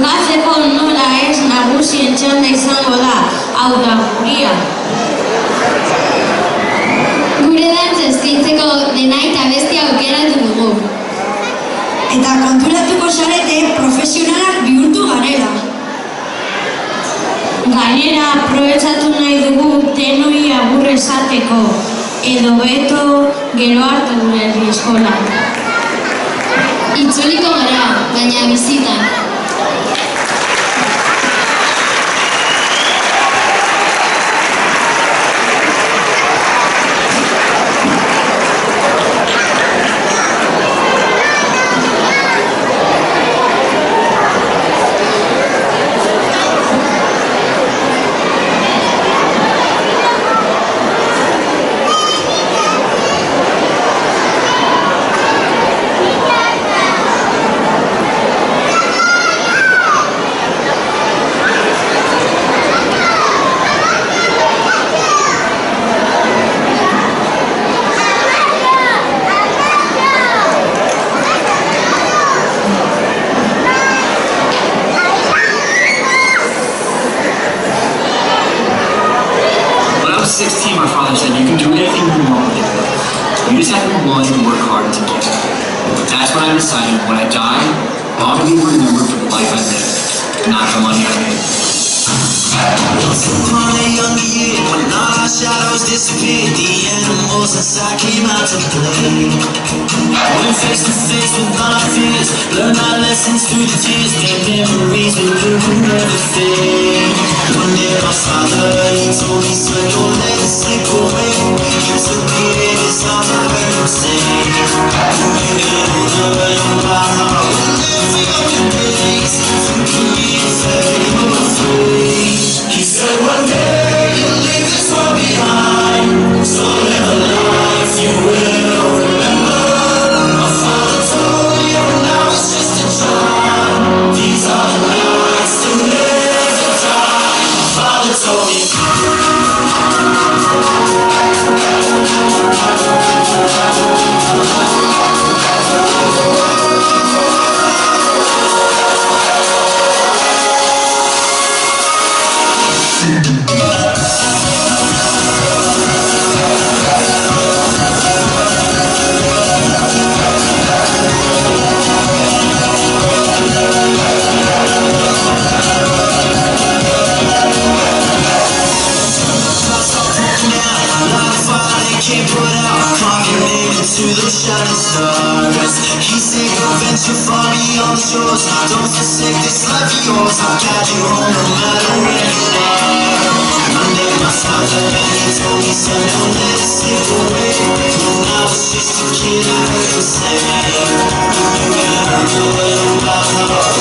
Bukatzeko nola ez nagusien txanda izango da, hau da guria. Gure dantza eskaintzeko dena eta beste aukeratu dugu. Eta konturatuko zarete profesionalak bihurtu garela. Gainera, aprobetxatu nahi dugu denoi agur esateko, edo beto gero arte gure herri eskola. Itzuliko gara, baina bizitan. When I was 16, my father said, you can do anything you want with your life. You just have to be willing to work hard to get it. But that's when I decided when I die, I want to be remembered for the life I lived, not the money I made. Once upon a younger year, when all our shadows disappeared, the animals inside came out to play. Went face to face with all our fears, learned our lessons through the tears, their memories we will never fade. One day my father, he told me, son, don't let it slip away. He took me in his arms, I heard him say, you gotta learn about how we live your days, to be afraid or afraid. He said one day you'll leave this world behind, so live a life you will remember. My father told you now it's just a time. These are the nights to live or die. My father told me. Can't put out, carve your name into those shining stars. He said go venture far beyond the shores, don't forsake this life of yours. I'll guide you home no matter where you are. Monday my father and he told me, son, don't let it slip away. When I was just a kid I heard him say, you gotta learn about how